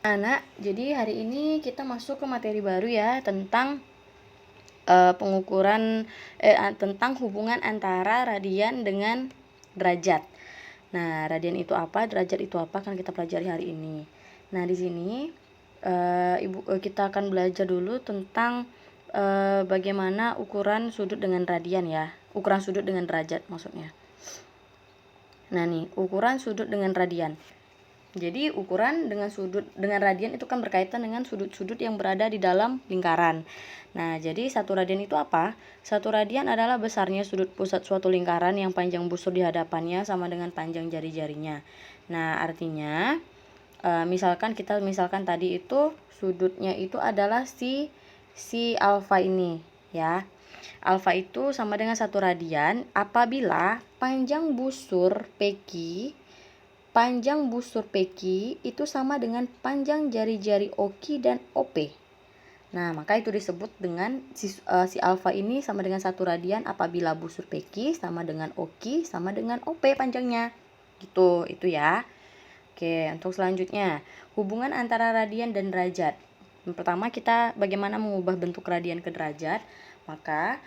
Anak, jadi hari ini kita masuk ke materi baru ya tentang tentang hubungan antara radian dengan derajat. Nah, radian itu apa, derajat itu apa kan kita pelajari hari ini. Nah, di sini kita akan belajar dulu tentang bagaimana ukuran sudut dengan radian ya. Ukuran sudut dengan derajat maksudnya. Nah, nih, ukuran sudut dengan radian. Jadi ukuran dengan radian itu kan berkaitan dengan sudut-sudut yang berada di dalam lingkaran. Nah, jadi satu radian itu apa? Satu radian adalah besarnya sudut pusat suatu lingkaran yang panjang busur di hadapannya sama dengan panjang jari-jarinya. Nah, artinya misalkan tadi itu sudutnya itu adalah si alfa ini ya. Alfa itu sama dengan satu radian apabila panjang busur PQ itu sama dengan panjang jari-jari OQ dan OP. Nah, maka itu disebut dengan si alfa ini sama dengan satu radian apabila busur PQ sama dengan OQ sama dengan OP panjangnya. Gitu, itu ya. Oke, untuk selanjutnya, hubungan antara radian dan derajat. Yang pertama, kita bagaimana mengubah bentuk radian ke derajat. Maka,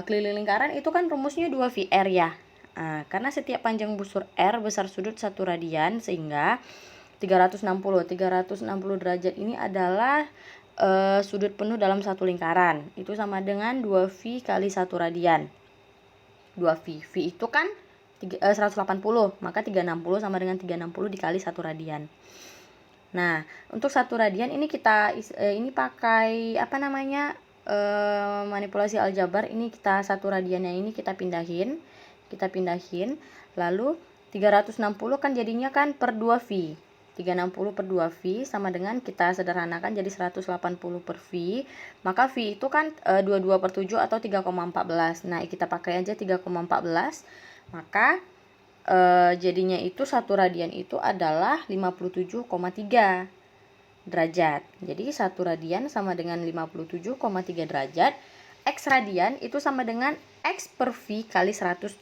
keliling lingkaran itu kan rumusnya 2VR ya. Nah, karena setiap panjang busur R besar sudut 1 radian sehingga 360 derajat ini adalah sudut penuh dalam satu lingkaran. Itu sama dengan 2V kali 1 radian. 2V. V itu kan 180, maka 360 sama dengan 360 dikali 1 radian. Nah, untuk 1 radian ini kita ini pakai manipulasi aljabar. Ini kita 1 radiannya ini kita pindahin, lalu 360 kan jadinya kan per 2V. 360 per 2V sama dengan kita sederhanakan jadi 180 per V. Maka V itu kan 22 per 7 atau 3,14. Nah, kita pakai aja 3,14. Maka jadinya itu 1 radian itu adalah 57,3 derajat. Jadi 1 radian sama dengan 57,3 derajat. X radian itu sama dengan X per V kali 180.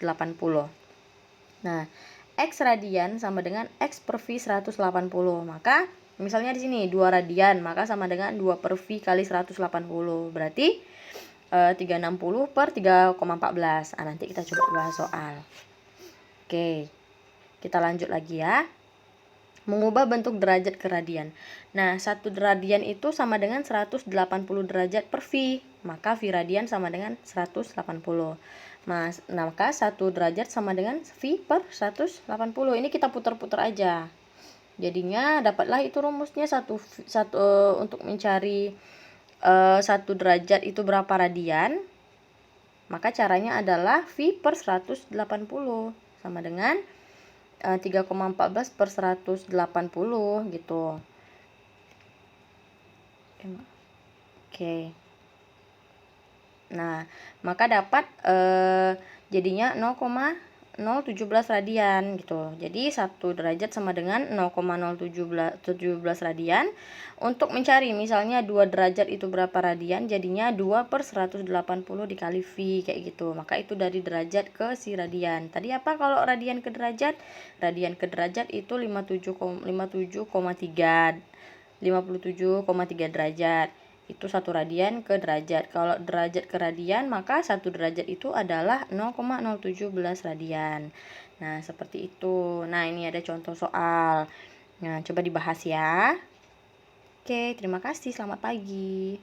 Nah, X radian sama dengan X per V 180. Maka misalnya di sini 2 radian, maka sama dengan 2 per V kali 180. Berarti 360 per 3,14. Nanti kita coba bahas soal. Oke, kita lanjut lagi ya. Mengubah bentuk derajat ke radian. Nah, 1 radian itu sama dengan 180 derajat per V. Maka V radian sama dengan 180. Maka 1 derajat sama dengan V per 180. Ini kita putar-putar aja. Jadinya dapatlah itu rumusnya untuk mencari 1 derajat itu berapa radian. Maka caranya adalah V per 180 sama dengan 3,14 per 180 gitu. Oke. Nah, maka dapat jadinya 0,017 radian gitu. Jadi 1 derajat sama dengan 0,017 radian. Untuk mencari misalnya 2 derajat itu berapa radian, jadinya 2 per 180 dikali V kayak gitu. Maka itu dari derajat ke si radian. Tadi apa kalau radian ke derajat? Radian ke derajat itu 57,3 derajat. Itu 1 radian ke derajat. Kalau derajat ke radian, maka 1 derajat itu adalah 0,017 radian. Nah, seperti itu. Nah, ini ada contoh soal. Nah, coba dibahas ya. Oke, terima kasih. Selamat pagi.